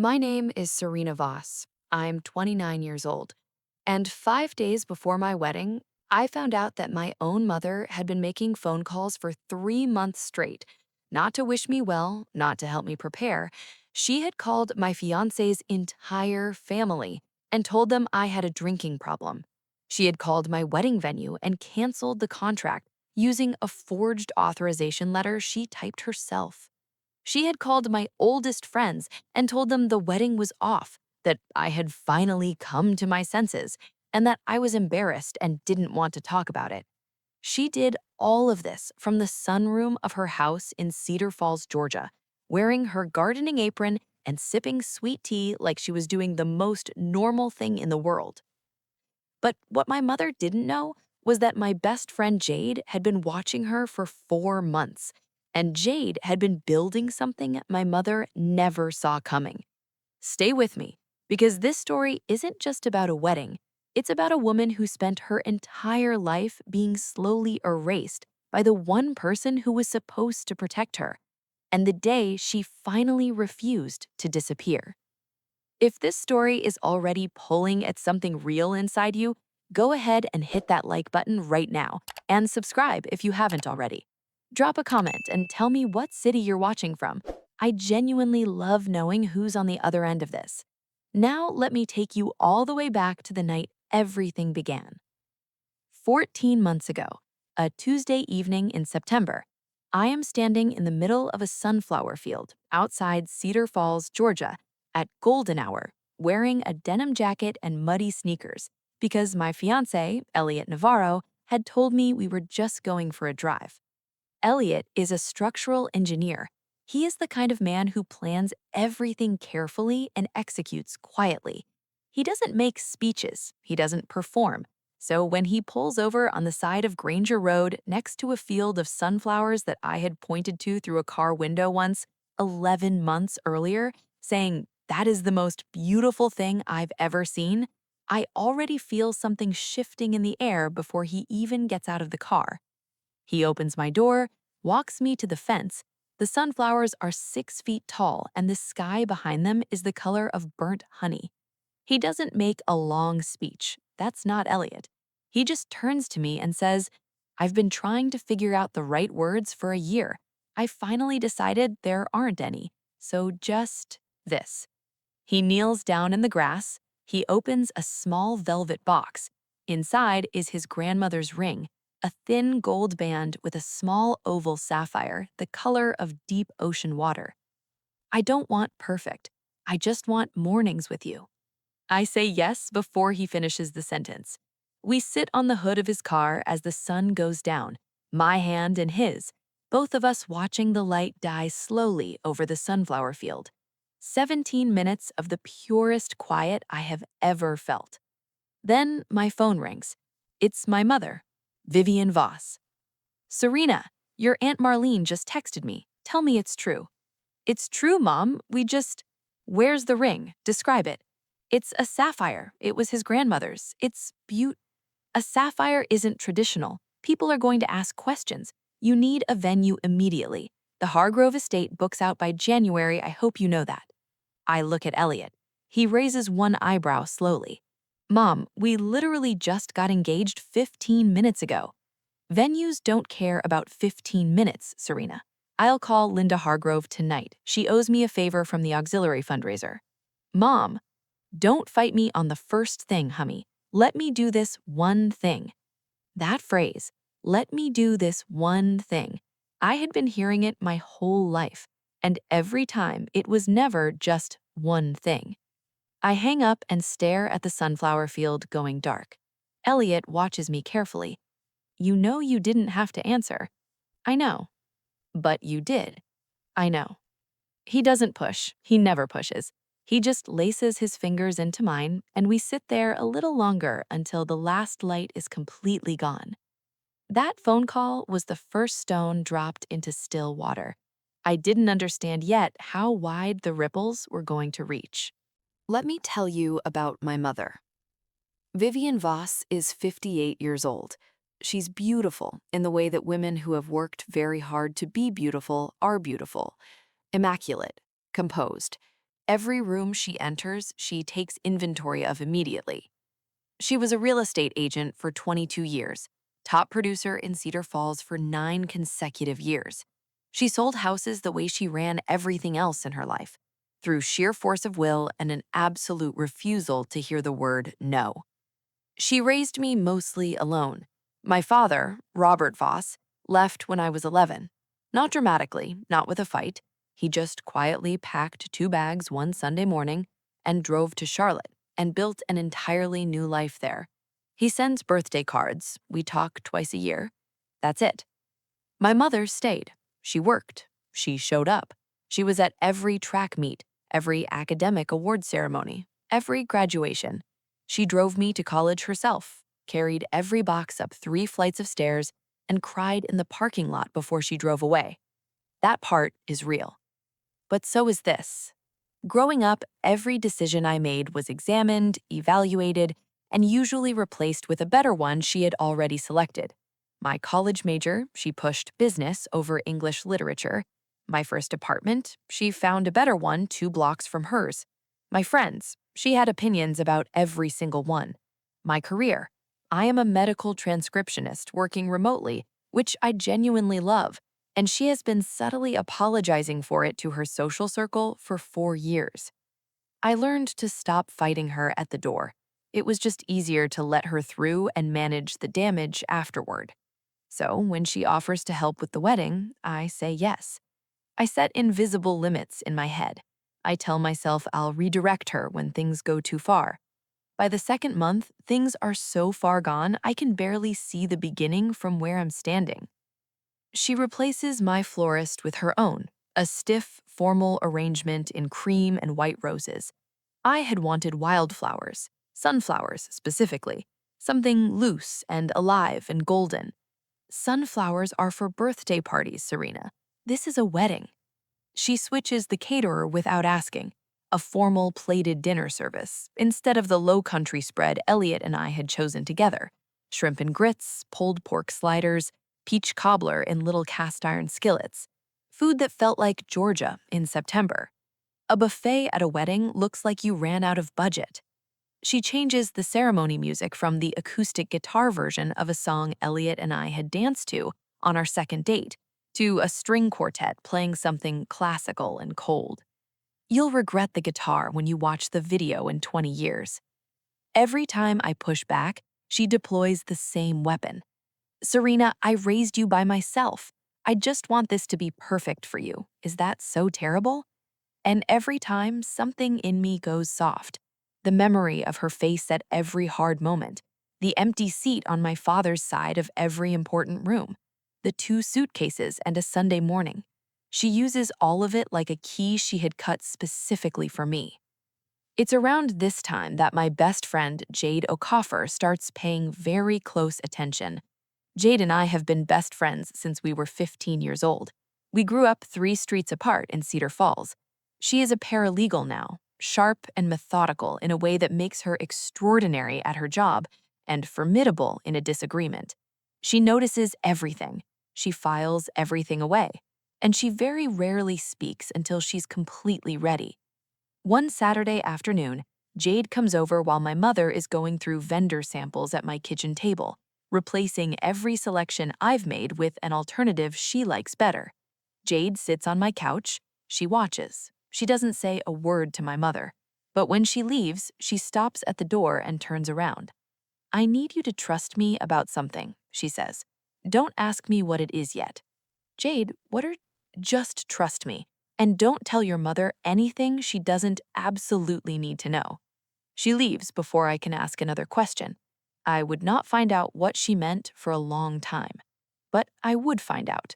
My name is Serena Voss. I'm 29 years old. And 5 days before my wedding, I found out that my own mother had been making phone calls for 3 months straight. Not to wish me well, not to help me prepare. She had called my fiance's entire family and told them I had a drinking problem. She had called my wedding venue and canceled the contract using a forged authorization letter she typed herself. She had called my oldest friends and told them the wedding was off, that I had finally come to my senses, and that I was embarrassed and didn't want to talk about it. She did all of this from the sunroom of her house in Cedar Falls, Georgia, wearing her gardening apron and sipping sweet tea like she was doing the most normal thing in the world. But what my mother didn't know was that my best friend Jade had been watching her for 4 months, and Jade had been building something my mother never saw coming. Stay with me, because this story isn't just about a wedding. It's about a woman who spent her entire life being slowly erased by the one person who was supposed to protect her, and the day she finally refused to disappear. If this story is already pulling at something real inside you, go ahead and hit that like button right now and subscribe if you haven't already. Drop a comment and tell me what city you're watching from. I genuinely love knowing who's on the other end of this. Now, let me take you all the way back to the night everything began. 14 months ago, a Tuesday evening in September, I am standing in the middle of a sunflower field outside Cedar Falls, Georgia, at golden hour, wearing a denim jacket and muddy sneakers because my fiance, Elliot Navarro, had told me we were just going for a drive. Elliot is a structural engineer. He is the kind of man who plans everything carefully and executes quietly. He doesn't make speeches, he doesn't perform. So when he pulls over on the side of Granger Road next to a field of sunflowers that I had pointed to through a car window once, 11 months earlier, saying, "That is the most beautiful thing I've ever seen," I already feel something shifting in the air before he even gets out of the car. He opens my door, walks me to the fence. The sunflowers are 6 feet tall, and the sky behind them is the color of burnt honey. He doesn't make a long speech. That's not Elliot. He just turns to me and says, "I've been trying to figure out the right words for a year. I finally decided there aren't any. So just this." He kneels down in the grass. He opens a small velvet box. Inside is his grandmother's ring, a thin gold band with a small oval sapphire, the color of deep ocean water. "I don't want perfect. I just want mornings with you." I say yes before he finishes the sentence. We sit on the hood of his car as the sun goes down, my hand in his, both of us watching the light die slowly over the sunflower field. 17 minutes of the purest quiet I have ever felt. Then my phone rings. It's my mother, Vivian Voss. "Serena, your Aunt Marlene just texted me. Tell me it's true." "It's true, Mom. Where's the ring? Describe it." "It's a sapphire. It was his grandmother's. It's A sapphire isn't traditional. People are going to ask questions. You need a venue immediately. The Hargrove estate books out by January. I hope you know that." I look at Elliot. He raises one eyebrow slowly. "Mom, we literally just got engaged 15 minutes ago." "Venues don't care about 15 minutes, Serena. I'll call Linda Hargrove tonight. She owes me a favor from the auxiliary fundraiser." "Mom, don't fight me on the first thing, hummy. Let me do this one thing." That phrase, "let me do this one thing," I had been hearing it my whole life, and every time it was never just one thing. I hang up and stare at the sunflower field going dark. Elliot watches me carefully. "You know you didn't have to answer." "I know." "But you did." "I know." He doesn't push. He never pushes. He just laces his fingers into mine, and we sit there a little longer until the last light is completely gone. That phone call was the first stone dropped into still water. I didn't understand yet how wide the ripples were going to reach. Let me tell you about my mother. Vivian Voss is 58 years old. She's beautiful in the way that women who have worked very hard to be beautiful are beautiful. Immaculate, composed. Every room she enters, she takes inventory of immediately. She was a real estate agent for 22 years, top producer in Cedar Falls for 9 consecutive years. She sold houses the way she ran everything else in her life, through sheer force of will and an absolute refusal to hear the word no. She raised me mostly alone. My father, Robert Voss, left when I was 11. Not dramatically, not with a fight. He just quietly packed 2 bags one Sunday morning and drove to Charlotte and built an entirely new life there. He sends birthday cards. We talk twice a year. That's it. My mother stayed. She worked. She showed up. She was at every track meet, every academic award ceremony, every graduation. She drove me to college herself, carried every box up 3 flights of stairs, and cried in the parking lot before she drove away. That part is real. But so is this. Growing up, every decision I made was examined, evaluated, and usually replaced with a better one she had already selected. My college major, she pushed business over English literature. My first apartment, she found a better one 2 blocks from hers. My friends, she had opinions about every single one. My career, I am a medical transcriptionist working remotely, which I genuinely love, and she has been subtly apologizing for it to her social circle for 4 years. I learned to stop fighting her at the door. It was just easier to let her through and manage the damage afterward. So when she offers to help with the wedding, I say yes. I set invisible limits in my head. I tell myself I'll redirect her when things go too far. By the second month, things are so far gone I can barely see the beginning from where I'm standing. She replaces my florist with her own, a stiff, formal arrangement in cream and white roses. I had wanted wildflowers, sunflowers specifically, something loose and alive and golden. Sunflowers are for birthday parties, Serena. This is a wedding. She switches the caterer without asking, a formal plated dinner service, instead of the low country spread Elliot and I had chosen together. Shrimp and grits, pulled pork sliders, peach cobbler in little cast iron skillets. Food that felt like Georgia in September. A buffet at a wedding looks like you ran out of budget. She changes the ceremony music from the acoustic guitar version of a song Elliot and I had danced to on our second date to a string quartet playing something classical and cold. You'll regret the guitar when you watch the video in 20 years. Every time I push back, she deploys the same weapon. Serena, I raised you by myself. I just want this to be perfect for you. Is that so terrible? And every time, something in me goes soft. The memory of her face at every hard moment, the empty seat on my father's side of every important room, the 2 suitcases and a Sunday morning. She uses all of it like a key she had cut specifically for me. It's around this time that my best friend, Jade O'Coffer, starts paying very close attention. Jade and I have been best friends since we were 15 years old. We grew up 3 streets apart in Cedar Falls. She is a paralegal now, sharp and methodical in a way that makes her extraordinary at her job and formidable in a disagreement. She notices everything. She files everything away. And she very rarely speaks until she's completely ready. One Saturday afternoon, Jade comes over while my mother is going through vendor samples at my kitchen table, replacing every selection I've made with an alternative she likes better. Jade sits on my couch. She watches. She doesn't say a word to my mother. But when she leaves, she stops at the door and turns around. I need you to trust me about something, she says. Don't ask me what it is yet. Jade, just trust me. And don't tell your mother anything she doesn't absolutely need to know. She leaves before I can ask another question. I would not find out what she meant for a long time. But I would find out.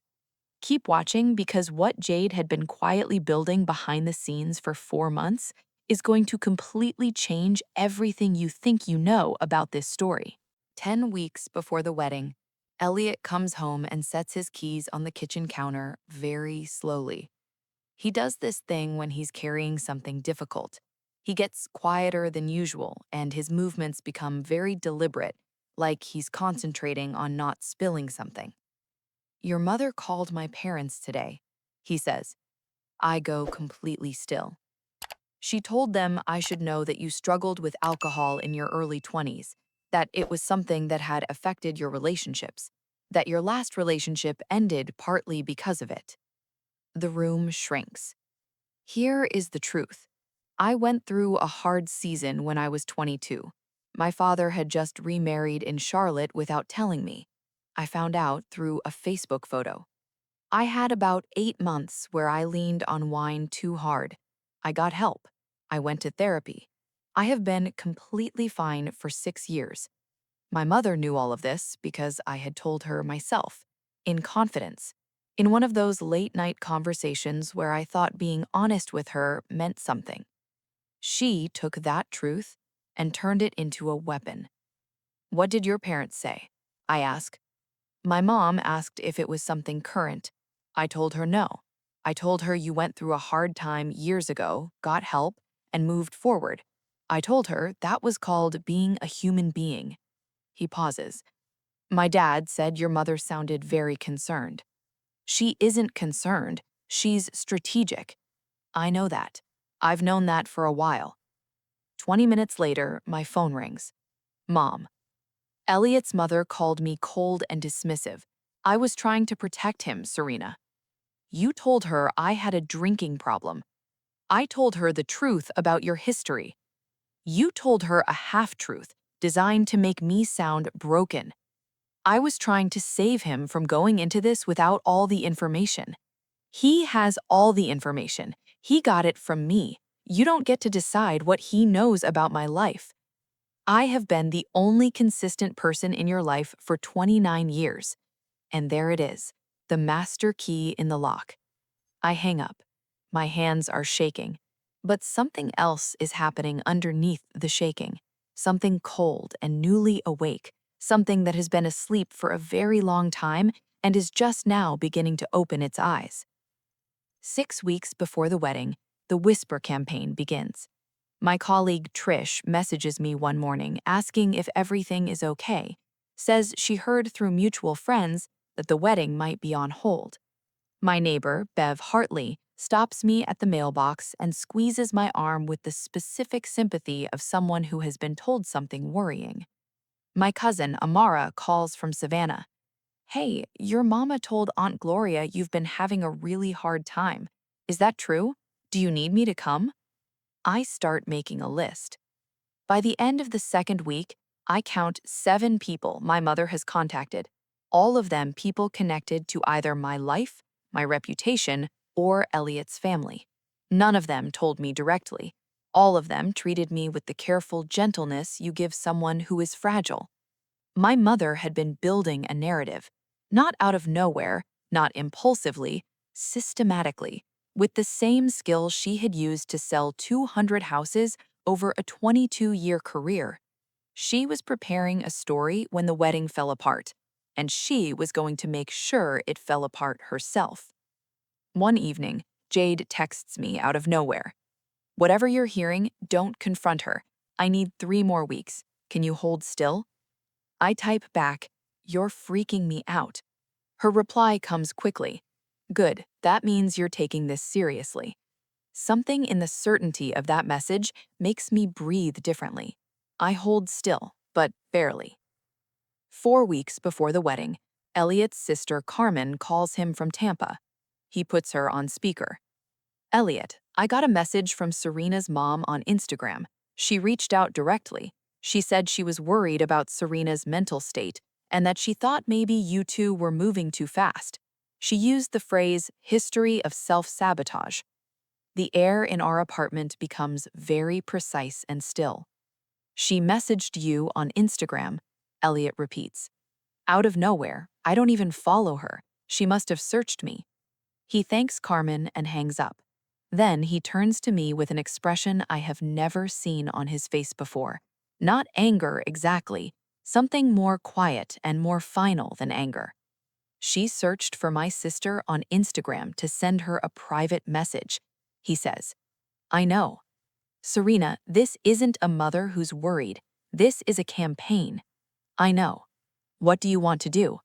Keep watching because what Jade had been quietly building behind the scenes for 4 months is going to completely change everything you think you know about this story. 10 weeks before the wedding, Elliot comes home and sets his keys on the kitchen counter very slowly. He does this thing when he's carrying something difficult. He gets quieter than usual, and his movements become very deliberate, like he's concentrating on not spilling something. Your mother called my parents today, he says. I go completely still. She told them I should know that you struggled with alcohol in your early 20s, that it was something that had affected your relationships, that your last relationship ended partly because of it. The room shrinks. Here is the truth. I went through a hard season when I was 22. My father had just remarried in Charlotte without telling me. I found out through a Facebook photo. I had about 8 months where I leaned on wine too hard. I got help. I went to therapy. I have been completely fine for 6 years. My mother knew all of this because I had told her myself, in confidence, in one of those late night conversations where I thought being honest with her meant something. She took that truth and turned it into a weapon. What did your parents say? I asked. My mom asked if it was something current. I told her no. I told her you went through a hard time years ago, got help, and moved forward. I told her that was called being a human being. He pauses. My dad said your mother sounded very concerned. She isn't concerned. She's strategic. I know that. I've known that for a while. 20 minutes later, my phone rings. Mom. Elliot's mother called me cold and dismissive. I was trying to protect him, Serena. You told her I had a drinking problem. I told her the truth about your history. You told her a half-truth designed to make me sound broken. I was trying to save him from going into this without all the information. He has all the information. He got it from me. You don't get to decide what he knows about my life. I have been the only consistent person in your life for 29 years. And there it is, the master key in the lock. I hang up. My hands are shaking. But something else is happening underneath the shaking. Something cold and newly awake. Something that has been asleep for a very long time and is just now beginning to open its eyes. 6 weeks before the wedding, the Whisper campaign begins. My colleague Trish messages me one morning asking if everything is okay, says she heard through mutual friends that the wedding might be on hold. My neighbor, Bev Hartley, stops me at the mailbox and squeezes my arm with the specific sympathy of someone who has been told something worrying. My cousin, Amara, calls from Savannah. Hey, your mama told Aunt Gloria you've been having a really hard time. Is that true? Do you need me to come? I start making a list. By the end of the second week, I count 7 people my mother has contacted, all of them people connected to either my life, my reputation, or Elliot's family. None of them told me directly. All of them treated me with the careful gentleness you give someone who is fragile. My mother had been building a narrative, not out of nowhere, not impulsively, systematically, with the same skills she had used to sell 200 houses over a 22-year career. She was preparing a story when the wedding fell apart, and she was going to make sure it fell apart herself. One evening, Jade texts me out of nowhere. Whatever you're hearing, don't confront her. I need 3 more weeks. Can you hold still? I type back, you're freaking me out. Her reply comes quickly. Good, that means you're taking this seriously. Something in the certainty of that message makes me breathe differently. I hold still, but barely. 4 weeks before the wedding, Elliot's sister Carmen calls him from Tampa. He puts her on speaker. Elliot, I got a message from Serena's mom on Instagram. She reached out directly. She said she was worried about Serena's mental state and that she thought maybe you two were moving too fast. She used the phrase history of self-sabotage. The air in our apartment becomes very precise and still. She messaged you on Instagram, Elliot repeats. Out of nowhere, I don't even follow her. She must have searched me. He thanks Carmen and hangs up. Then he turns to me with an expression I have never seen on his face before. Not anger exactly, something more quiet and more final than anger. She searched for my sister on Instagram to send her a private message. He says, I know. Serena, this isn't a mother who's worried. This is a campaign. I know. What do you want to do?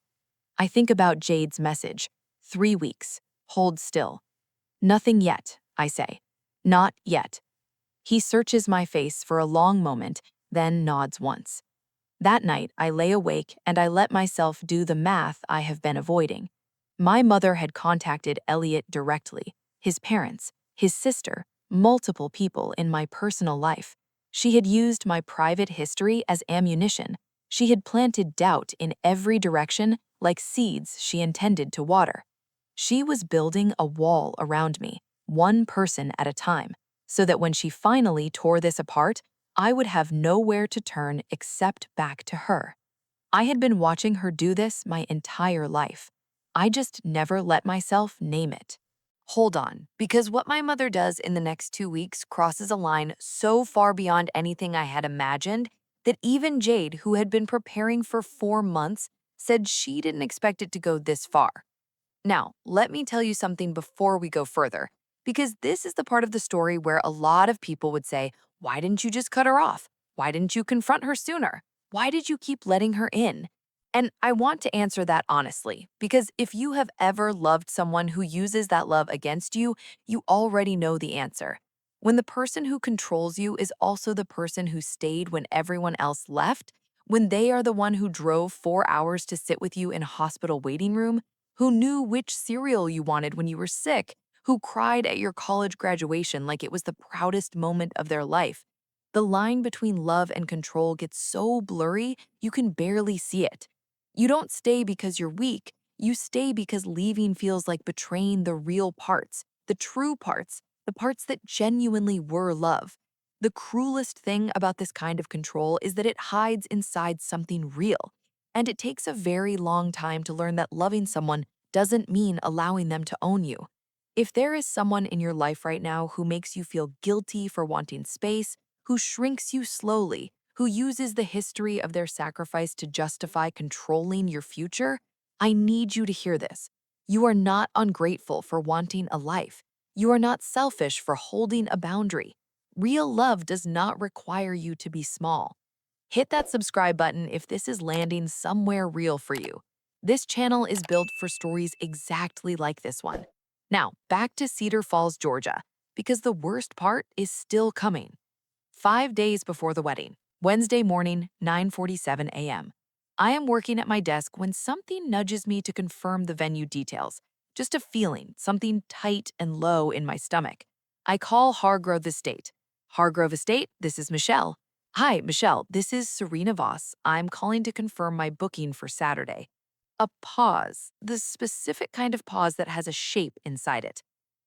I think about Jade's message. 3 weeks. Hold still. Nothing yet, I say. Not yet. He searches my face for a long moment, then nods once. That night, I lay awake and I let myself do the math I have been avoiding. My mother had contacted Elliot directly, his parents, his sister, multiple people in my personal life. She had used my private history as ammunition. She had planted doubt in every direction like seeds she intended to water. She was building a wall around me, one person at a time, so that when she finally tore this apart, I would have nowhere to turn except back to her. I had been watching her do this my entire life. I just never let myself name it. Hold on, because what my mother does in the next 2 weeks crosses a line so far beyond anything I had imagined that even Jade, who had been preparing for 4 months, said she didn't expect it to go this far. Now, let me tell you something before we go further, because this is the part of the story where a lot of people would say, why didn't you just cut her off? Why didn't you confront her sooner? Why did you keep letting her in? And I want to answer that honestly, because if you have ever loved someone who uses that love against you, you already know the answer. When the person who controls you is also the person who stayed when everyone else left, when they are the one who drove 4 hours to sit with you in a hospital waiting room, who knew which cereal you wanted when you were sick, who cried at your college graduation like it was the proudest moment of their life. The line between love and control gets so blurry, you can barely see it. You don't stay because you're weak. You stay because leaving feels like betraying the real parts, the true parts, the parts that genuinely were love. The cruelest thing about this kind of control is that it hides inside something real. And it takes a very long time to learn that loving someone doesn't mean allowing them to own you. If there is someone in your life right now who makes you feel guilty for wanting space, who shrinks you slowly, who uses the history of their sacrifice to justify controlling your future, I need you to hear this. You are not ungrateful for wanting a life. You are not selfish for holding a boundary. Real love does not require you to be small. Hit that subscribe button if this is landing somewhere real for you. This channel is built for stories exactly like this one. Now, back to Cedar Falls, Georgia, because the worst part is still coming. 5 days before the wedding, Wednesday morning, 9:47 a.m. I am working at my desk when something nudges me to confirm the venue details. Just a feeling, something tight and low in my stomach. I call Hargrove Estate. Hargrove Estate, this is Michelle. Hi, Michelle, this is Serena Voss. I'm calling to confirm my booking for Saturday. A pause, the specific kind of pause that has a shape inside it.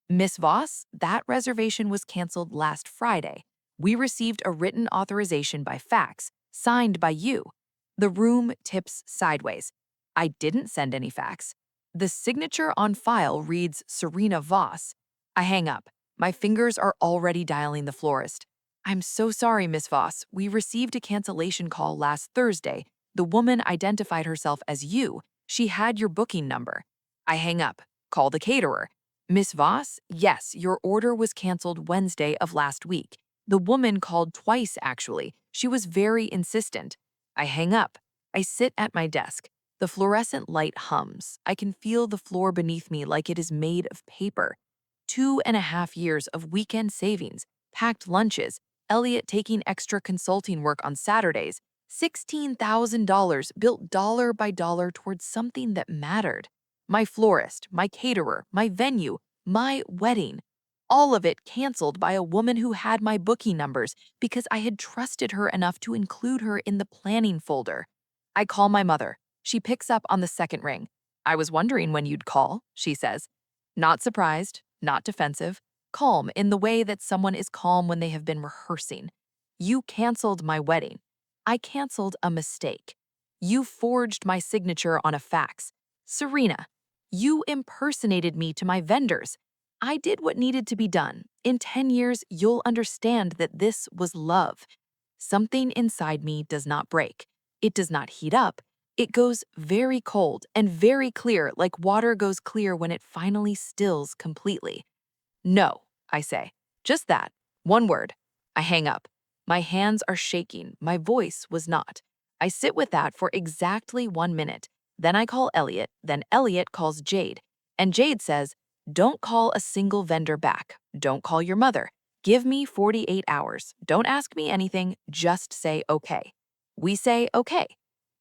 Miss Voss, that reservation was canceled last Friday. We received a written authorization by fax, signed by you. The room tips sideways. I didn't send any fax. The signature on file reads Serena Voss. I hang up. My fingers are already dialing the florist. I'm so sorry, Miss Voss. We received a cancellation call last Thursday. The woman identified herself as you. She had your booking number. I hang up. Call the caterer. Miss Voss, yes, your order was canceled Wednesday of last week. The woman called twice, actually. She was very insistent. I hang up. I sit at my desk. The fluorescent light hums. I can feel the floor beneath me like it is made of paper. 2.5 years of weekend savings, packed lunches, Elliot taking extra consulting work on Saturdays, $16,000 built dollar by dollar towards something that mattered. My florist, my caterer, my venue, my wedding. All of it canceled by a woman who had my booking numbers because I had trusted her enough to include her in the planning folder. I call my mother. She picks up on the second ring. I was wondering when you'd call, she says. Not surprised, not defensive, calm in the way that someone is calm when they have been rehearsing. You canceled my wedding. I canceled a mistake. You forged my signature on a fax. Serena, you impersonated me to my vendors. I did what needed to be done. In 10 years, you'll understand that this was love. Something inside me does not break. It does not heat up. It goes very cold and very clear, like water goes clear when it finally stills completely. No, I say. Just that. One word. I hang up. My hands are shaking. My voice was not. I sit with that for exactly 1 minute. Then I call Elliot. Then Elliot calls Jade. And Jade says, don't call a single vendor back. Don't call your mother. Give me 48 hours. Don't ask me anything, just say okay. We say okay.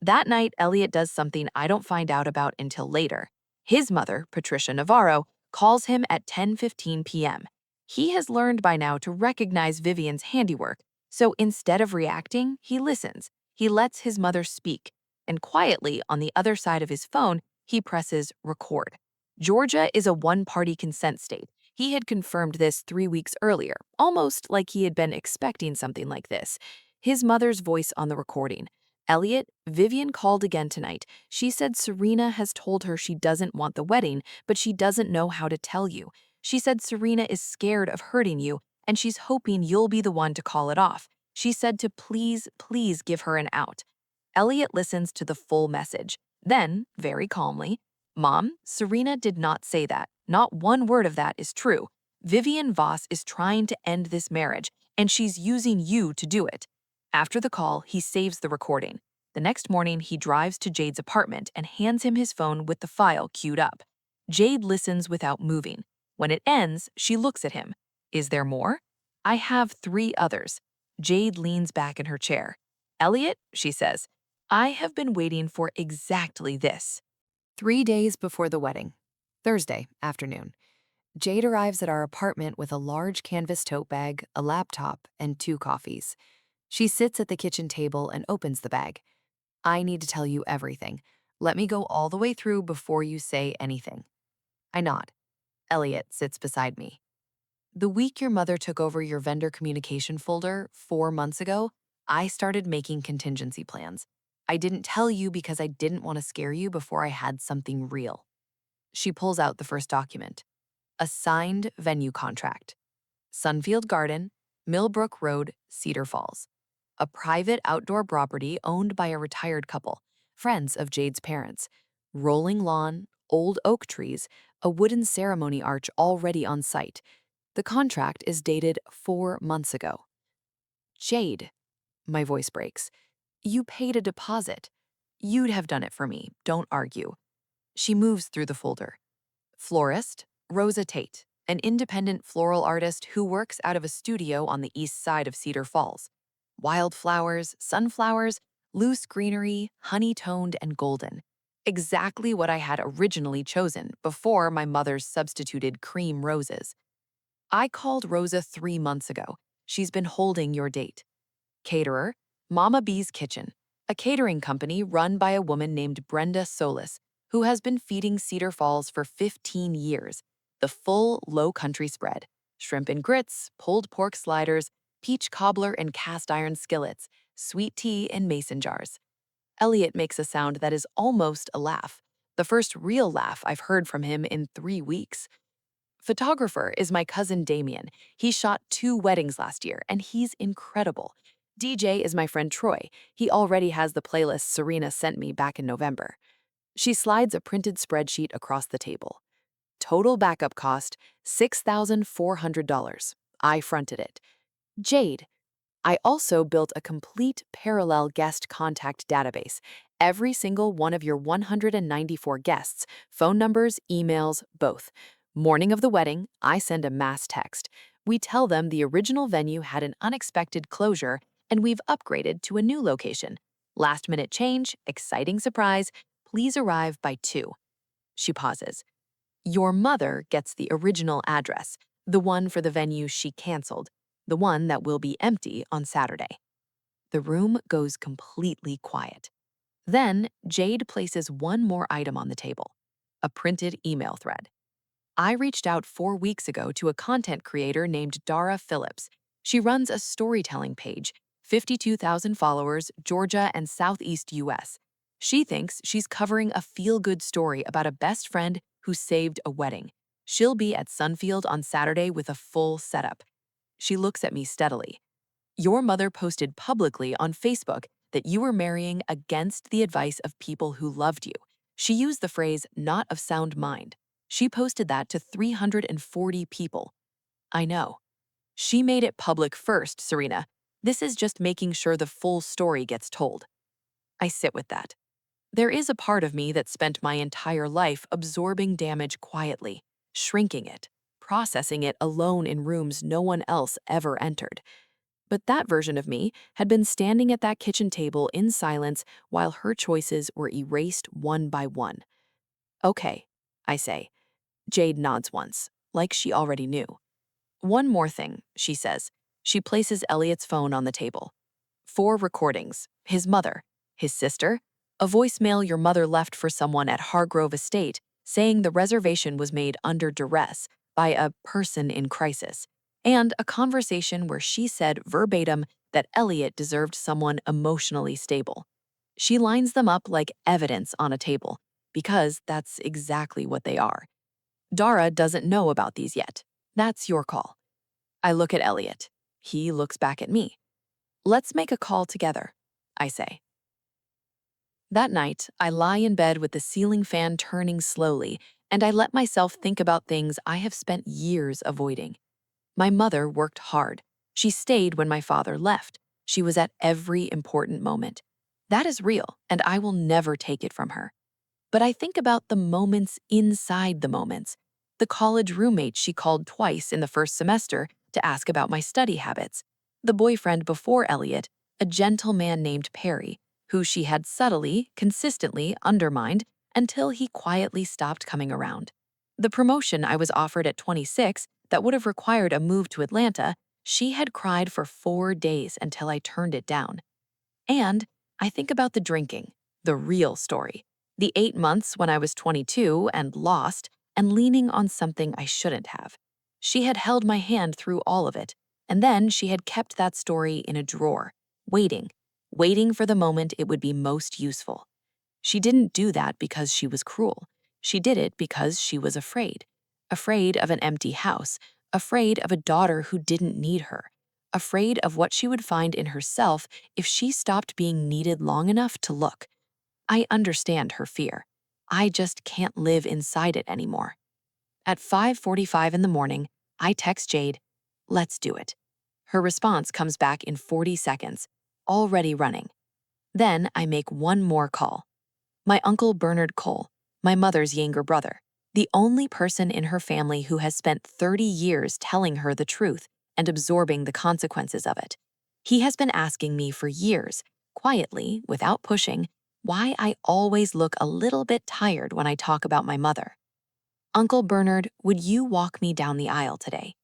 That night, Elliot does something I don't find out about until later. His mother, Patricia Navarro, calls him at 10:15 p.m. He has learned by now to recognize Vivian's handiwork, so instead of reacting, he listens. He lets his mother speak, and quietly on the other side of his phone, he presses record. Georgia is a one-party consent state. He had confirmed this 3 weeks earlier, almost like he had been expecting something like this. His mother's voice on the recording. Elliot, Vivian called again tonight. She said Serena has told her she doesn't want the wedding, but she doesn't know how to tell you. She said Serena is scared of hurting you, and she's hoping you'll be the one to call it off. She said to please, please give her an out. Elliot listens to the full message. Then, very calmly, Mom, Serena did not say that. Not one word of that is true. Vivian Voss is trying to end this marriage, and she's using you to do it. After the call, he saves the recording. The next morning, he drives to Jade's apartment and hands him his phone with the file queued up. Jade listens without moving. When it ends, she looks at him. Is there more? I have 3 others. Jade leans back in her chair. Elliot, she says, I have been waiting for exactly this. 3 days before the wedding, Thursday afternoon, Jade arrives at our apartment with a large canvas tote bag, a laptop, and 2 coffees. She sits at the kitchen table and opens the bag. I need to tell you everything. Let me go all the way through before you say anything. I nod. Elliot sits beside me. The week your mother took over your vendor communication folder 4 months ago, I started making contingency plans. I didn't tell you because I didn't want to scare you before I had something real. She pulls out the first document. A signed venue contract. Sunfield Garden, Millbrook Road, Cedar Falls. A private outdoor property owned by a retired couple, friends of Jade's parents. Rolling lawn, old oak trees, a wooden ceremony arch already on site. The contract is dated 4 months ago. Jade, my voice breaks. You paid a deposit. You'd have done it for me, don't argue. She moves through the folder. Florist, Rosa Tate, an independent floral artist who works out of a studio on the east side of Cedar Falls. Wildflowers, sunflowers, loose greenery, honey-toned and golden. Exactly what I had originally chosen before my mother's substituted cream roses. I called Rosa 3 months ago. She's been holding your date. Caterer, Mama B's Kitchen, a catering company run by a woman named Brenda Solis, who has been feeding Cedar Falls for 15 years. The full low country spread. Shrimp and grits, pulled pork sliders, peach cobbler and cast iron skillets, sweet tea in mason jars. Elliot makes a sound that is almost a laugh. The first real laugh I've heard from him in 3 weeks. Photographer is my cousin Damien. He shot 2 weddings last year, and he's incredible. DJ is my friend Troy. He already has the playlist Serena sent me back in November. She slides a printed spreadsheet across the table. Total backup cost, $6,400. I fronted it. Jade, I also built a complete parallel guest contact database. Every single one of your 194 guests, phone numbers, emails, both. Morning of the wedding, I send a mass text. We tell them the original venue had an unexpected closure and we've upgraded to a new location. Last minute change, exciting surprise, please arrive by 2. She pauses. Your mother gets the original address, the one for the venue she canceled, the one that will be empty on Saturday. The room goes completely quiet. Then Jade places one more item on the table, a printed email thread. I reached out 4 weeks ago to a content creator named Dara Phillips. She runs a storytelling page, 52,000 followers, Georgia and Southeast US. She thinks she's covering a feel-good story about a best friend who saved a wedding. She'll be at Sunfield on Saturday with a full setup. She looks at me steadily. Your mother posted publicly on Facebook that you were marrying against the advice of people who loved you. She used the phrase, not of sound mind. She posted that to 340 people. I know. She made it public first, Serena. This is just making sure the full story gets told. I sit with that. There is a part of me that spent my entire life absorbing damage quietly, shrinking it, processing it alone in rooms no one else ever entered. But that version of me had been standing at that kitchen table in silence while her choices were erased one by one. Okay, I say. Jade nods once, like she already knew. One more thing, she says. She places Elliot's phone on the table. 4 recordings, his mother, his sister, a voicemail your mother left for someone at Hargrove Estate saying the reservation was made under duress by a person in crisis, and a conversation where she said verbatim that Elliot deserved someone emotionally stable. She lines them up like evidence on a table, because that's exactly what they are. Dara doesn't know about these yet. That's your call. I look at Elliot. He looks back at me. Let's make a call together, I say. That night, I lie in bed with the ceiling fan turning slowly, and I let myself think about things I have spent years avoiding. My mother worked hard. She stayed when my father left. She was at every important moment. That is real, and I will never take it from her. But I think about the moments inside the moments. The college roommate she called twice in the first semester to ask about my study habits. The boyfriend before Elliot, a gentleman named Perry, who she had subtly, consistently undermined until he quietly stopped coming around. The promotion I was offered at 26 that would have required a move to Atlanta, she had cried for 4 days until I turned it down. And I think about the drinking, the real story. The 8 months when I was 22 and lost and leaning on something I shouldn't have. She had held my hand through all of it, and then she had kept that story in a drawer, waiting for the moment it would be most useful. She didn't do that because she was cruel. She did it because she was afraid. Afraid of an empty house, afraid of a daughter who didn't need her, afraid of what she would find in herself if she stopped being needed long enough to look. I understand her fear. I just can't live inside it anymore. At 5:45 in the morning, I text Jade, "Let's do it." Her response comes back in 40 seconds, already running. Then I make one more call. My uncle Bernard Cole, my mother's younger brother, the only person in her family who has spent 30 years telling her the truth and absorbing the consequences of it. He has been asking me for years, quietly, without pushing, why I always look a little bit tired when I talk about my mother. "Uncle Bernard, would you walk me down the aisle today?"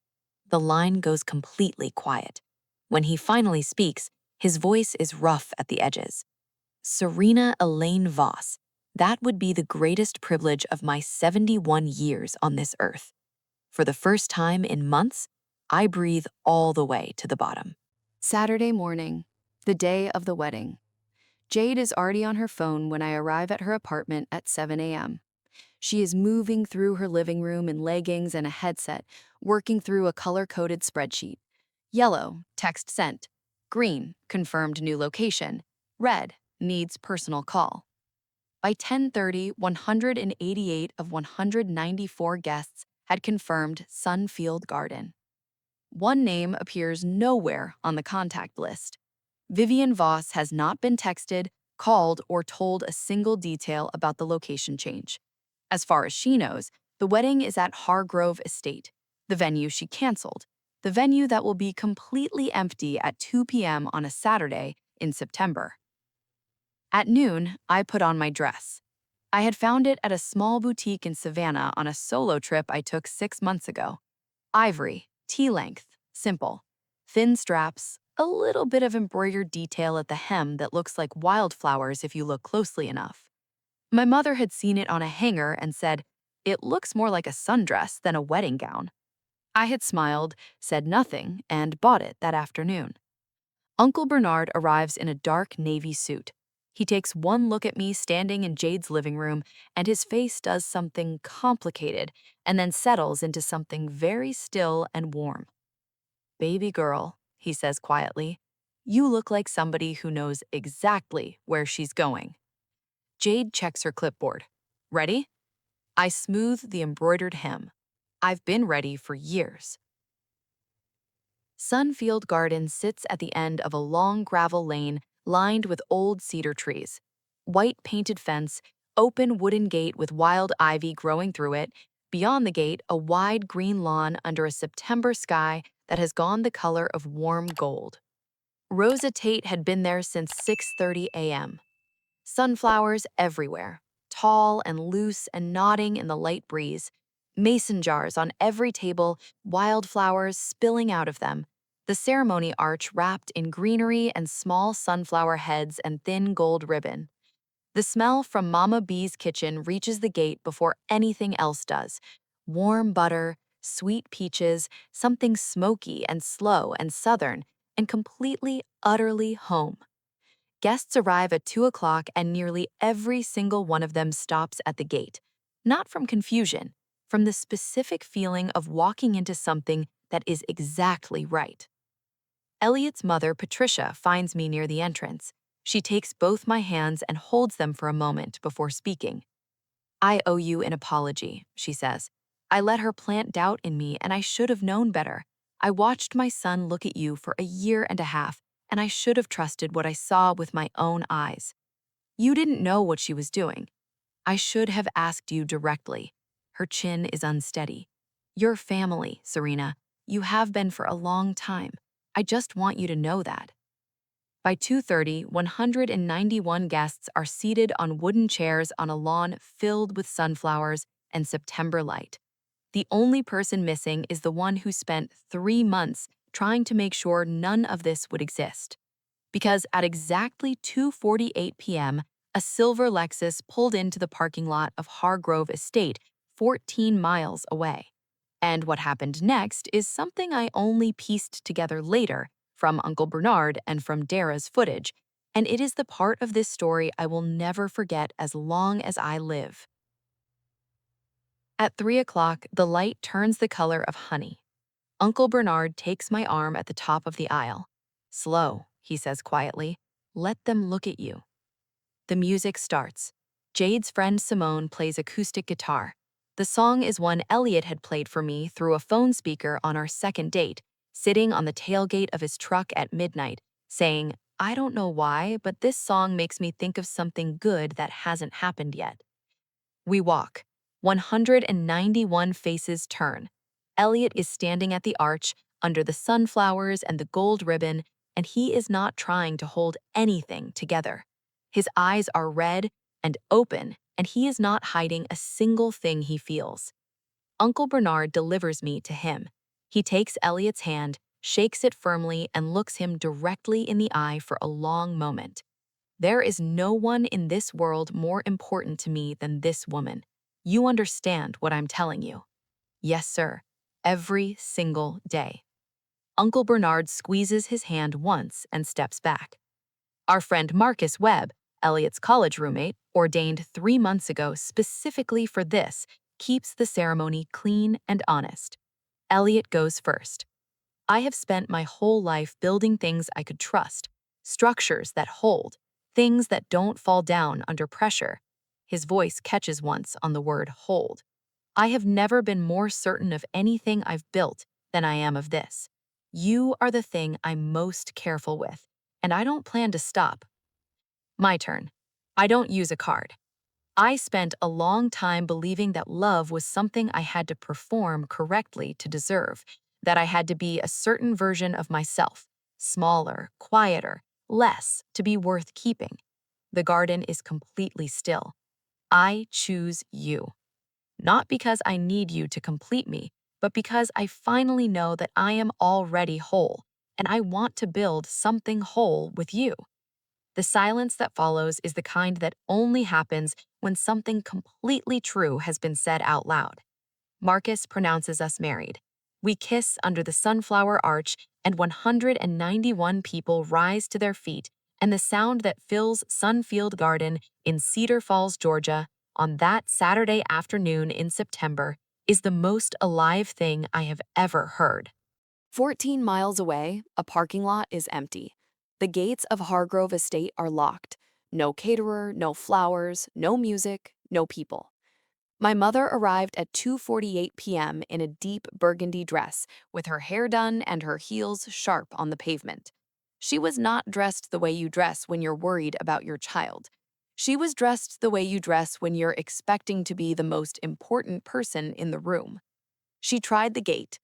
The line goes completely quiet. When he finally speaks, his voice is rough at the edges. "Serena Elaine Voss, that would be the greatest privilege of my 71 years on this earth." For the first time in months, I breathe all the way to the bottom. Saturday morning, the day of the wedding. Jade is already on her phone when I arrive at her apartment at 7 a.m. She is moving through her living room in leggings and a headset, working through a color-coded spreadsheet. Yellow, text sent. Green, confirmed new location. Red, needs personal call. By 10:30, 188 of 194 guests had confirmed Sunfield Garden. One name appears nowhere on the contact list. Vivian Voss has not been texted, called, or told a single detail about the location change. As far as she knows, the wedding is at Hargrove Estate, the venue she canceled, the venue that will be completely empty at 2 p.m. on a Saturday in September. At noon, I put on my dress. I had found it at a small boutique in Savannah on a solo trip I took 6 months ago. Ivory, T-length, simple. Thin straps, a little bit of embroidered detail at the hem that looks like wildflowers if you look closely enough. My mother had seen it on a hanger and said, "It looks more like a sundress than a wedding gown." I had smiled, said nothing, and bought it that afternoon. Uncle Bernard arrives in a dark navy suit. He takes one look at me standing in Jade's living room, and his face does something complicated and then settles into something very still and warm. "Baby girl," he says quietly, "you look like somebody who knows exactly where she's going." Jade checks her clipboard. "Ready?" I smooth the embroidered hem. I've been ready for years. Sunfield Garden sits at the end of a long gravel lane lined with old cedar trees. White painted fence, open wooden gate with wild ivy growing through it, Beyond the gate, a wide green lawn under a September sky that has gone the color of warm gold. Rosa Tate had been there since 6:30 a.m. Sunflowers everywhere, tall and loose and nodding in the light breeze. Mason jars on every table, wildflowers spilling out of them. The ceremony arch wrapped in greenery and small sunflower heads and thin gold ribbon. The smell from Mama B's kitchen reaches the gate before anything else does. Warm butter, sweet peaches, something smoky and slow and southern, and completely, utterly home. Guests arrive at 2 o'clock and nearly every single one of them stops at the gate. Not from confusion, from the specific feeling of walking into something that is exactly right. Elliot's mother, Patricia, finds me near the entrance. She takes both my hands and holds them for a moment before speaking. "I owe you an apology," she says. "I let her plant doubt in me and I should have known better. I watched my son look at you for a year and a half, and I should have trusted what I saw with my own eyes. You didn't know what she was doing. I should have asked you directly." Her chin is unsteady. "Your family, Serena. You have been for a long time. I just want you to know that." By 2:30, 191 guests are seated on wooden chairs on a lawn filled with sunflowers and September light. The only person missing is the one who spent 3 months trying to make sure none of this would exist. Because at exactly 2:48 p.m., a silver Lexus pulled into the parking lot of Hargrove Estate, 14 miles away. And what happened next is something I only pieced together later from Uncle Bernard and from Dara's footage, and it is the part of this story I will never forget as long as I live. At 3 o'clock, the light turns the color of honey. Uncle Bernard takes my arm at the top of the aisle. "Slow," he says quietly. "Let them look at you." The music starts. Jade's friend Simone plays acoustic guitar. The song is one Elliot had played for me through a phone speaker on our second date, sitting on the tailgate of his truck at midnight, saying, "I don't know why, but this song makes me think of something good that hasn't happened yet." We walk. 191 faces turn. Elliot is standing at the arch, under the sunflowers and the gold ribbon, and he is not trying to hold anything together. His eyes are red and open, and he is not hiding a single thing he feels. Uncle Bernard delivers me to him. He takes Elliot's hand, shakes it firmly, and looks him directly in the eye for a long moment. "There is no one in this world more important to me than this woman. You understand what I'm telling you?" "Yes, sir. Every single day." Uncle Bernard squeezes his hand once and steps back. "Our friend Marcus Webb, Elliot's college roommate, ordained 3 months ago specifically for this, keeps the ceremony clean and honest." Elliot goes first. "I have spent my whole life building things I could trust, structures that hold, things that don't fall down under pressure." His voice catches once on the word hold. "I have never been more certain of anything I've built than I am of this. You are the thing I'm most careful with, and I don't plan to stop." My turn. I don't use a card. I spent a long time believing that love was something I had to perform correctly to deserve, that I had to be a certain version of myself, smaller, quieter, less, to be worth keeping. The garden is completely still. I choose you. Not because I need you to complete me, but because I finally know that I am already whole, and I want to build something whole with you. The silence that follows is the kind that only happens when something completely true has been said out loud. Marcus pronounces us married. We kiss under the sunflower arch, and 191 people rise to their feet, and the sound that fills Sunfield Garden in Cedar Falls, Georgia, on that Saturday afternoon in September is the most alive thing I have ever heard. 14 miles away, a parking lot is empty. The gates of Hargrove Estate are locked. No caterer, no flowers, no music, no people. My mother arrived at 2:48 p.m. in a deep burgundy dress, with her hair done and her heels sharp on the pavement. She was not dressed the way you dress when you're worried about your child. She was dressed the way you dress when you're expecting to be the most important person in the room. She tried the gate.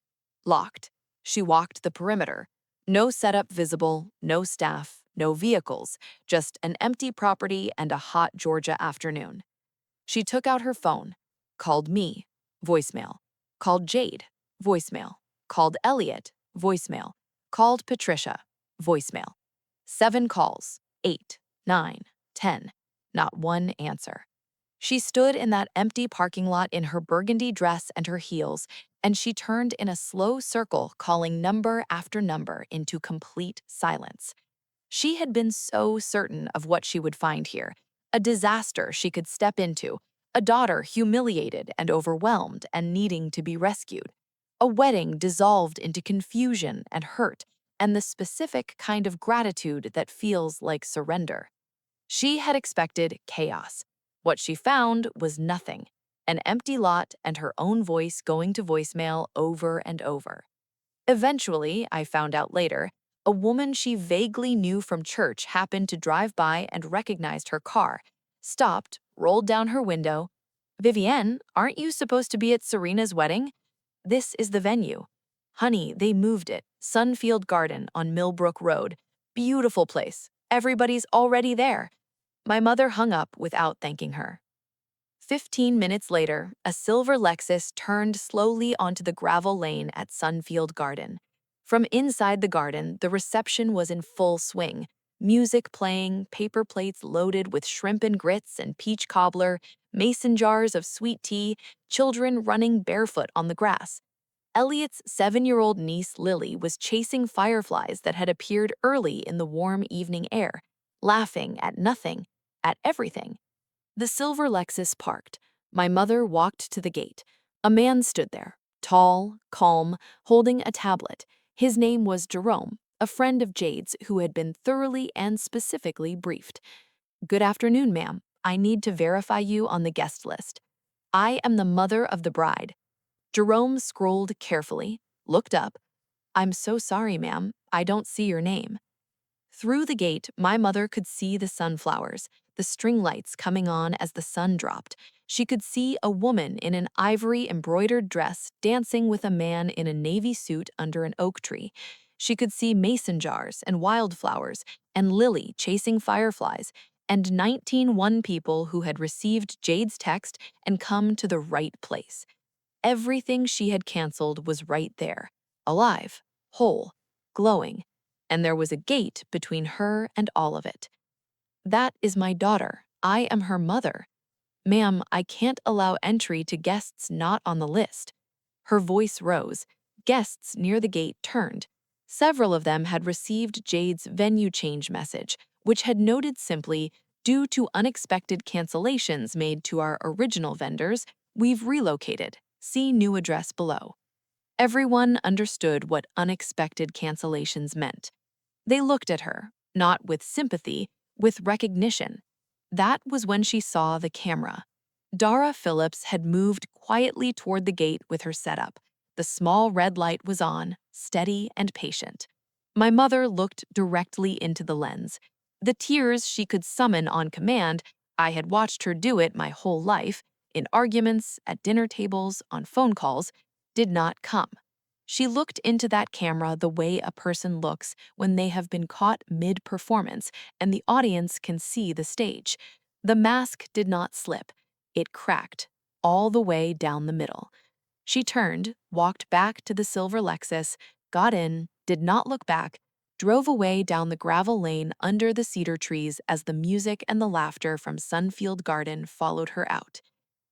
Locked. She walked the perimeter. No setup visible, no staff, no vehicles, just an empty property and a hot Georgia afternoon. She took out her phone, called me, voicemail, called Jade, voicemail, called Elliot, voicemail, called Patricia, voicemail. 7 calls, 8, 9, 10, not one answer. She stood in that empty parking lot in her burgundy dress and her heels, and she turned in a slow circle, calling number after number into complete silence. She had been so certain of what she would find here, a disaster she could step into, a daughter humiliated and overwhelmed and needing to be rescued, a wedding dissolved into confusion and hurt, and the specific kind of gratitude that feels like surrender. She had expected chaos. What she found was nothing, an empty lot and her own voice going to voicemail over and over. Eventually, I found out later, a woman she vaguely knew from church happened to drive by and recognized her car, stopped, rolled down her window. Vivienne, aren't you supposed to be at Serena's wedding? This is the venue. Honey, they moved it. Sunfield Garden on Millbrook Road. Beautiful place. Everybody's already there. My mother hung up without thanking her. 15 minutes later, a silver Lexus turned slowly onto the gravel lane at Sunfield Garden. From inside the garden, the reception was in full swing. Music playing, paper plates loaded with shrimp and grits and peach cobbler, mason jars of sweet tea, children running barefoot on the grass. Elliot's 7-year-old niece Lily was chasing fireflies that had appeared early in the warm evening air, laughing at nothing, at everything. The silver Lexus parked. My mother walked to the gate. A man stood there, tall, calm, holding a tablet. His name was Jerome, a friend of Jade's who had been thoroughly and specifically briefed. "Good afternoon, ma'am. I need to verify you on the guest list. I am the mother of the bride." Jerome scrolled carefully, looked up. "I'm so sorry, ma'am. I don't see your name." Through the gate, my mother could see the sunflowers, the string lights coming on as the sun dropped. She could see a woman in an ivory embroidered dress dancing with a man in a navy suit under an oak tree. She could see mason jars and wildflowers and Lily chasing fireflies and 19 people who had received Jade's text and come to the right place. Everything she had canceled was right there, alive, whole, glowing, and there was a gate between her and all of it. "That is my daughter. I am her mother. Ma'am, I can't allow entry to guests not on the list." Her voice rose. Guests near the gate turned. Several of them had received Jade's venue change message, which had noted simply, "Due to unexpected cancellations made to our original vendors, we've relocated. See new address below." Everyone understood what unexpected cancellations meant. They looked at her, not with sympathy, with recognition. That was when she saw the camera. Dara Phillips had moved quietly toward the gate with her setup. The small red light was on, steady and patient. My mother looked directly into the lens. The tears she could summon on command, I had watched her do it my whole life, in arguments, at dinner tables, on phone calls, did not come. She looked into that camera the way a person looks when they have been caught mid-performance and the audience can see the stage. The mask did not slip. It cracked, all the way down the middle. She turned, walked back to the silver Lexus, got in, did not look back, drove away down the gravel lane under the cedar trees as the music and the laughter from Sunfield Garden followed her out.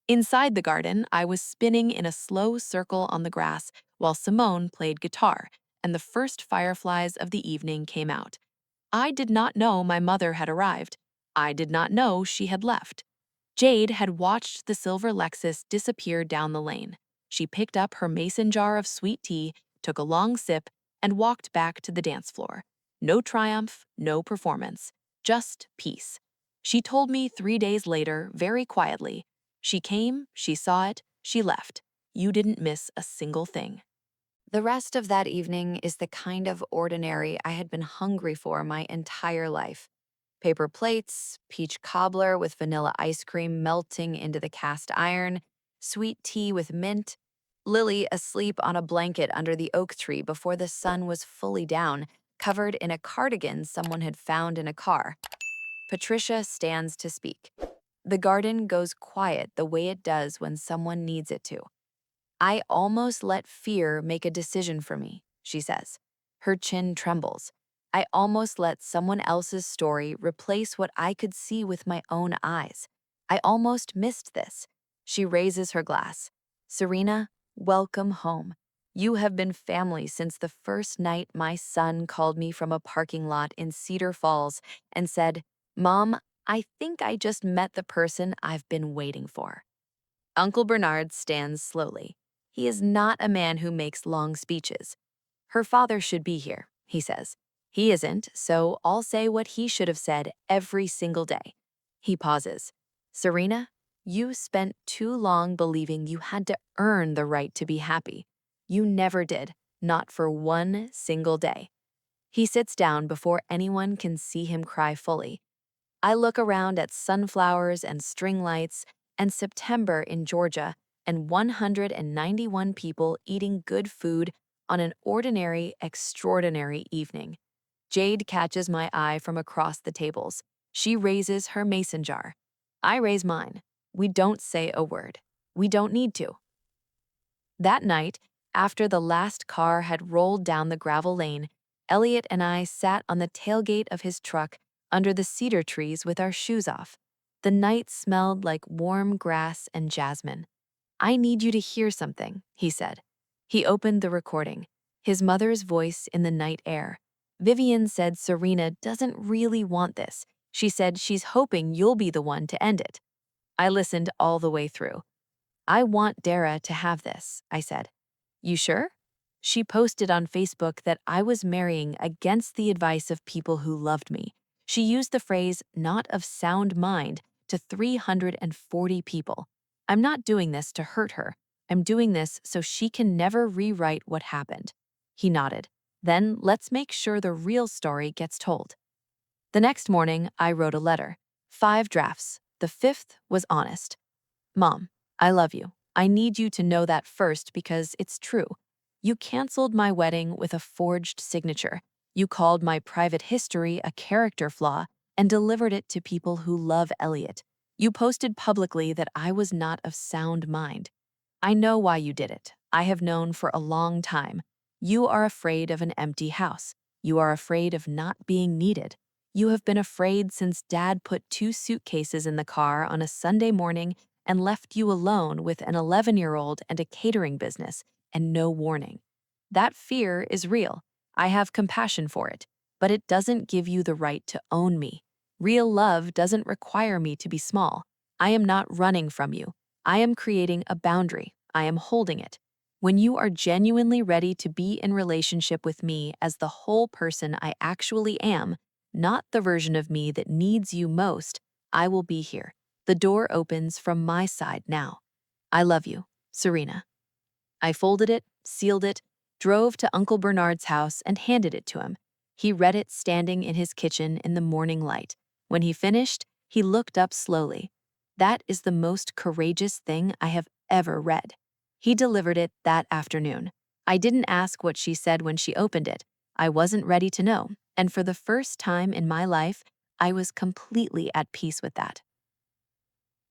Inside the garden, I was spinning in a slow circle on the grass while Simone played guitar, and the first fireflies of the evening came out. I did not know my mother had arrived. I did not know she had left. Jade had watched the silver Lexus disappear down the lane. She picked up her mason jar of sweet tea, took a long sip, and walked back to the dance floor. No triumph, no performance, just peace. She told me 3 days later, very quietly, "She came, she saw it, she left. You didn't miss a single thing." The rest of that evening is the kind of ordinary I had been hungry for my entire life. Paper plates, peach cobbler with vanilla ice cream melting into the cast iron, sweet tea with mint, Lily asleep on a blanket under the oak tree before the sun was fully down, covered in a cardigan someone had found in a car. Patricia stands to speak. The garden goes quiet the way it does when someone needs it to. I almost let fear make a decision for me, she says. Her chin trembles. I almost let someone else's story replace what I could see with my own eyes. I almost missed this. She raises her glass. Serena, welcome home. You have been family since the first night my son called me from a parking lot in Cedar Falls and said, Mom, I think I just met the person I've been waiting for. Uncle Bernard stands slowly. He is not a man who makes long speeches. Her father should be here, he says. He isn't, so I'll say what he should have said every single day. He pauses. Serena, you spent too long believing you had to earn the right to be happy. You never did, not for one single day. He sits down before anyone can see him cry fully. I look around at sunflowers and string lights and September in Georgia and 191 people eating good food on an ordinary, extraordinary evening. Jade catches my eye from across the tables. She raises her mason jar. I raise mine. We don't say a word. We don't need to. That night, after the last car had rolled down the gravel lane, Elliot and I sat on the tailgate of his truck under the cedar trees with our shoes off. The night smelled like warm grass and jasmine. I need you to hear something, he said. He opened the recording, his mother's voice in the night air. Vivian said Serena doesn't really want this. She said she's hoping you'll be the one to end it. I listened all the way through. I want Dara to have this, I said. You sure? She posted on Facebook that I was marrying against the advice of people who loved me. She used the phrase, not of sound mind, to 340 people. I'm not doing this to hurt her. I'm doing this so she can never rewrite what happened. He nodded. Then let's make sure the real story gets told. The next morning, I wrote a letter. 5 drafts. The 5th was honest. Mom, I love you. I need you to know that first because it's true. You canceled my wedding with a forged signature. You called my private history a character flaw and delivered it to people who love Elliot. You posted publicly that I was not of sound mind. I know why you did it. I have known for a long time. You are afraid of an empty house. You are afraid of not being needed. You have been afraid since Dad put 2 suitcases in the car on a Sunday morning and left you alone with an 11-year-old and a catering business and no warning. That fear is real. I have compassion for it, but it doesn't give you the right to own me. Real love doesn't require me to be small. I am not running from you. I am creating a boundary. I am holding it. When you are genuinely ready to be in relationship with me as the whole person I actually am, not the version of me that needs you most, I will be here. The door opens from my side now. I love you, Serena. I folded it, sealed it, drove to Uncle Bernard's house and handed it to him. He read it standing in his kitchen in the morning light. When he finished, he looked up slowly. That is the most courageous thing I have ever read. He delivered it that afternoon. I didn't ask what she said when she opened it. I wasn't ready to know, and for the first time in my life, I was completely at peace with that.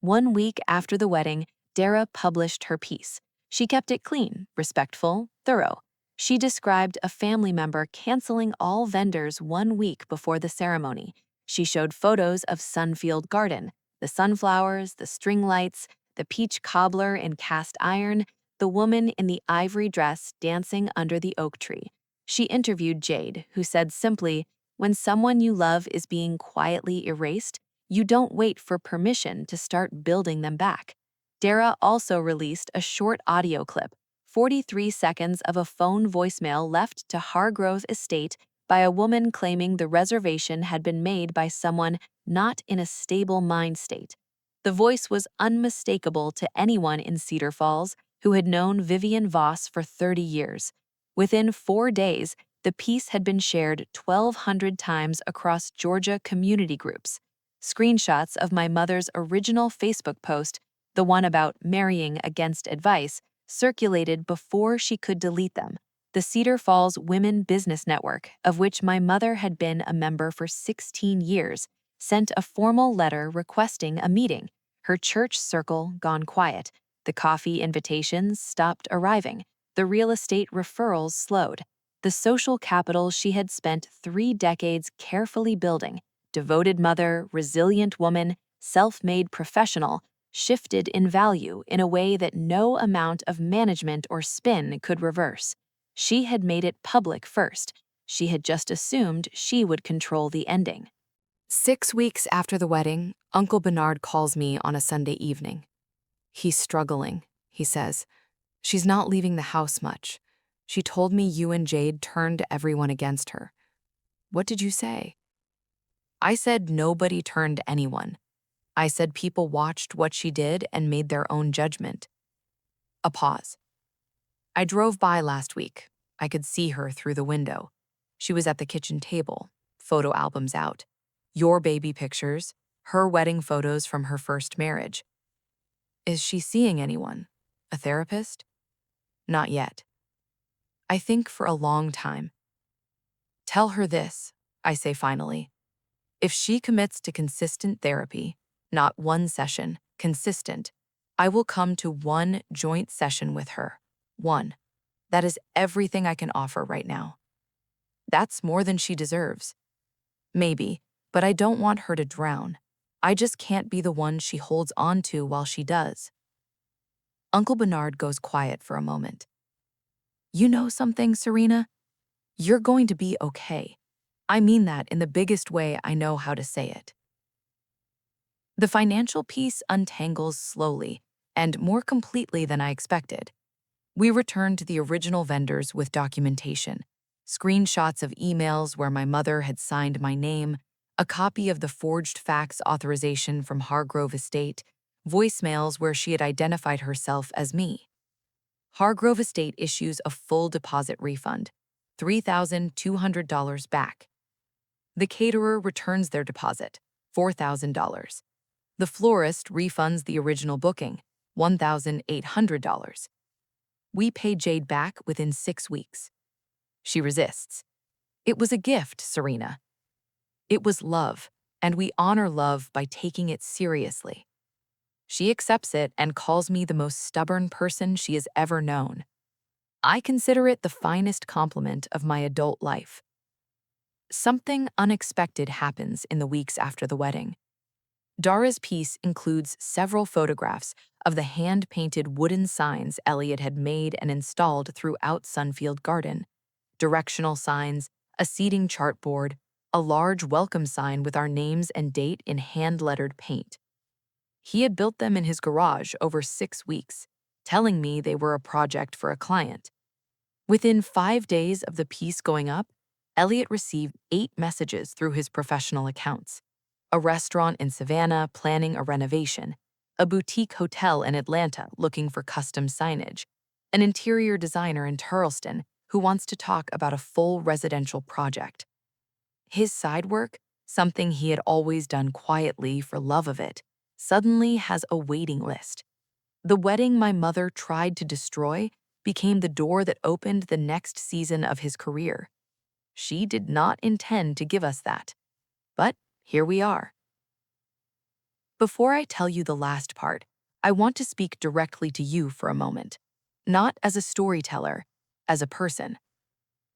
1 week after the wedding, Dara published her piece. She kept it clean, respectful, thorough. She described a family member canceling all vendors 1 week before the ceremony. She showed photos of Sunfield Garden, the sunflowers, the string lights, the peach cobbler in cast iron, the woman in the ivory dress dancing under the oak tree. She interviewed Jade, who said simply, when someone you love is being quietly erased, you don't wait for permission to start building them back. Dara also released a short audio clip, 43 seconds of a phone voicemail left to Hargrove Estate by a woman claiming the reservation had been made by someone not in a stable mind state. The voice was unmistakable to anyone in Cedar Falls who had known Vivian Voss for 30 years. Within 4 days, The piece had been shared 1,200 times across Georgia community groups. Screenshots of my mother's original Facebook post, the one about marrying against advice, circulated before she could delete them. The Cedar Falls Women Business Network, of which my mother had been a member for 16 years, sent a formal letter requesting a meeting. Her church circle gone quiet. The coffee invitations stopped arriving. The real estate referrals slowed. The social capital she had spent 3 decades carefully building, devoted mother, resilient woman, self-made professional, shifted in value in a way that no amount of management or spin could reverse. She had made it public first. She had just assumed she would control the ending. 6 weeks after the wedding, Uncle Bernard calls me on a Sunday evening. He's struggling, he says. She's not leaving the house much. She told me you and Jade turned everyone against her. What did you say? I said nobody turned anyone. I said people watched what she did and made their own judgment. A pause. I drove by last week. I could see her through the window. She was at the kitchen table, photo albums out. Your baby pictures, her wedding photos from her first marriage. Is she seeing anyone? A therapist? Not yet. I think for a long time. Tell her this, I say finally. If she commits to consistent therapy, not one session, consistent, I will come to one joint session with her. One. That is everything I can offer right now. That's more than she deserves. Maybe, but I don't want her to drown. I just can't be the one she holds on to while she does. Uncle Bernard goes quiet for a moment. You know something, Serena? You're going to be okay. I mean that in the biggest way I know how to say it. The financial piece untangles slowly and more completely than I expected. We returned to the original vendors with documentation, screenshots of emails where my mother had signed my name, a copy of the forged fax authorization from Hargrove Estate, voicemails where she had identified herself as me. Hargrove Estate issues a full deposit refund, $3,200 back. The caterer returns their deposit, $4,000. The florist refunds the original booking, $1,800. We pay Jade back within 6 weeks. She resists. It was a gift, Serena. It was love, and we honor love by taking it seriously. She accepts it and calls me the most stubborn person she has ever known. I consider it the finest compliment of my adult life. Something unexpected happens in the weeks after the wedding. Dara's piece includes several photographs of the hand-painted wooden signs Elliot had made and installed throughout Sunfield Garden, directional signs, a seating chart board, a large welcome sign with our names and date in hand-lettered paint. He had built them in his garage over 6 weeks, telling me they were a project for a client. Within 5 days of the piece going up, Elliot received 8 messages through his professional accounts. A restaurant in Savannah planning a renovation, a boutique hotel in Atlanta looking for custom signage, an interior designer in Charleston who wants to talk about a full residential project. His side work, something he had always done quietly for love of it, suddenly has a waiting list. The wedding my mother tried to destroy became the door that opened the next season of his career. She did not intend to give us that. But here we are. Before I tell you the last part, I want to speak directly to you for a moment. Not as a storyteller, as a person.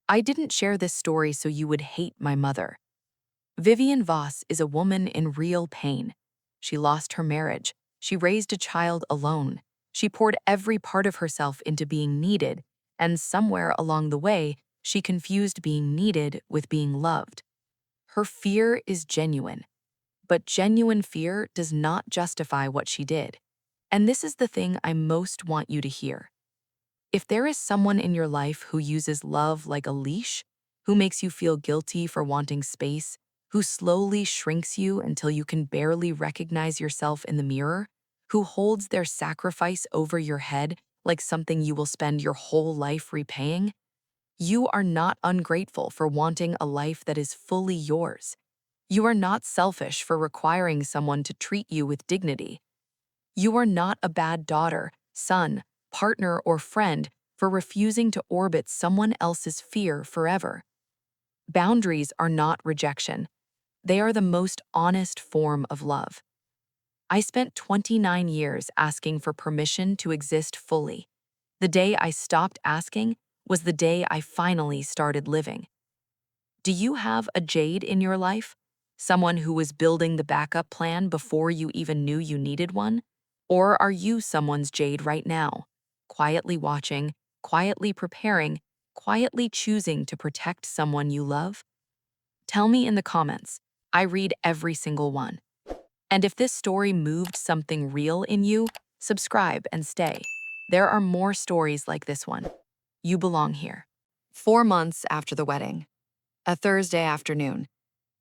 I didn't share this story so you would hate my mother. Vivian Voss is a woman in real pain. She lost her marriage. She raised a child alone. She poured every part of herself into being needed, and somewhere along the way, she confused being needed with being loved. Her fear is genuine, but genuine fear does not justify what she did. And this is the thing I most want you to hear. If there is someone in your life who uses love like a leash, who makes you feel guilty for wanting space, who slowly shrinks you until you can barely recognize yourself in the mirror, who holds their sacrifice over your head like something you will spend your whole life repaying, You are not ungrateful for wanting a life that is fully yours. You are not selfish for requiring someone to treat you with dignity. You are not a bad daughter, son, partner, or friend for refusing to orbit someone else's fear forever. Boundaries are not rejection. They are the most honest form of love. I spent 29 years asking for permission to exist fully. The day I stopped asking was the day I finally started living. Do you have a Jade in your life? Someone who was building the backup plan before you even knew you needed one? Or are you someone's Jade right now? Quietly watching, quietly preparing, quietly choosing to protect someone you love? Tell me in the comments. I read every single one. And if this story moved something real in you, subscribe and stay. There are more stories like this one. You belong here. 4 months after the wedding, a Thursday afternoon,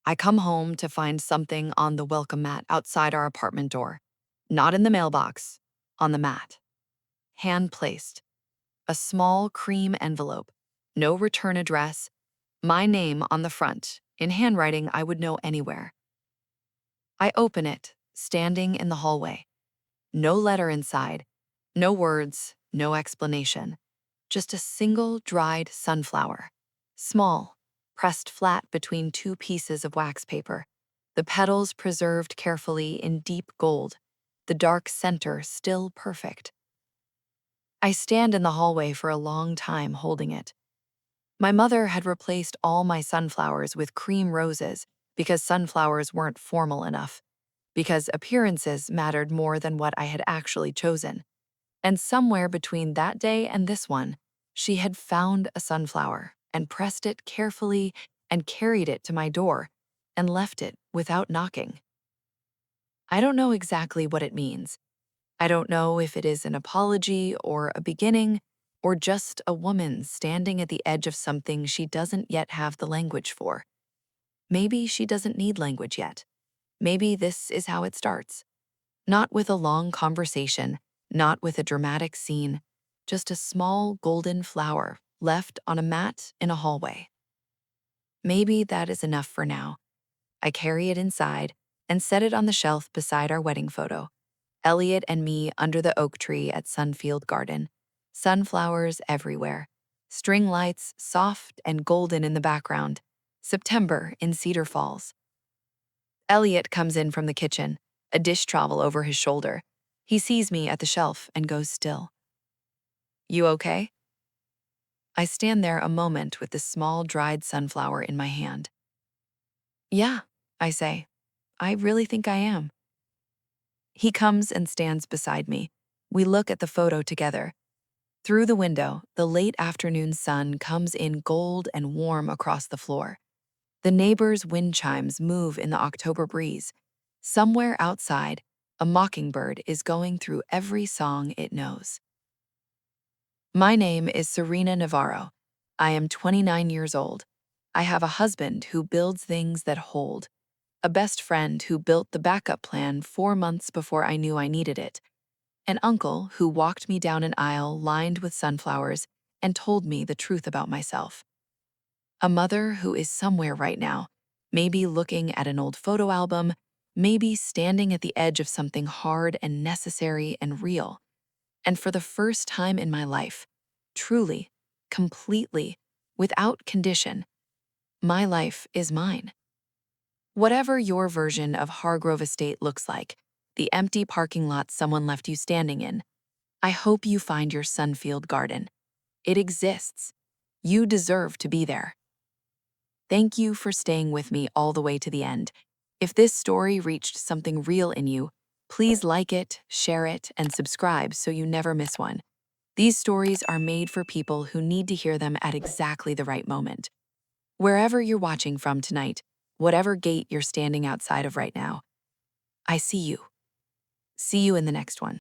I come home to find something on the welcome mat outside our apartment door. Not in the mailbox, on the mat. Hand placed. A small cream envelope. No return address. My name on the front, in handwriting I would know anywhere. I open it, standing in the hallway. No letter inside. No words, no explanation. Just a single dried sunflower. Small, pressed flat between two pieces of wax paper. The petals preserved carefully in deep gold. The dark center still perfect. I stand in the hallway for a long time holding it. My mother had replaced all my sunflowers with cream roses because sunflowers weren't formal enough, because appearances mattered more than what I had actually chosen. And somewhere between that day and this one, she had found a sunflower and pressed it carefully and carried it to my door and left it without knocking. I don't know exactly what it means. I don't know if it is an apology or a beginning or just a woman standing at the edge of something she doesn't yet have the language for. Maybe she doesn't need language yet. Maybe this is how it starts. Not with a long conversation, not with a dramatic scene, just a small golden flower left on a mat in a hallway. Maybe that is enough for now. I carry it inside and set it on the shelf beside our wedding photo. Elliot and me under the oak tree at Sunfield Garden. Sunflowers everywhere. String lights soft and golden in the background. September in Cedar Falls. Elliot comes in from the kitchen, a dish trowel over his shoulder. He sees me at the shelf and goes still. You okay? I stand there a moment with the small dried sunflower in my hand. Yeah, I say. I really think I am. He comes and stands beside me. We look at the photo together. Through the window, the late afternoon sun comes in gold and warm across the floor. The neighbors' wind chimes move in the October breeze. Somewhere outside, a mockingbird is going through every song it knows. My name is Serena Navarro. I am 29 years old. I have a husband who builds things that hold, a best friend who built the backup plan 4 months before I knew I needed it, an uncle who walked me down an aisle lined with sunflowers and told me the truth about myself. A mother who is somewhere right now, maybe looking at an old photo album, maybe standing at the edge of something hard and necessary and real. And for the first time in my life, truly, completely, without condition, my life is mine. Whatever your version of Hargrove Estate looks like, the empty parking lot someone left you standing in, I hope you find your Sunfield garden. It exists. You deserve to be there. Thank you for staying with me all the way to the end. If this story reached something real in you, please like it, share it, and subscribe so you never miss one. These stories are made for people who need to hear them at exactly the right moment. Wherever you're watching from tonight, whatever gate you're standing outside of right now, I see you. See you in the next one.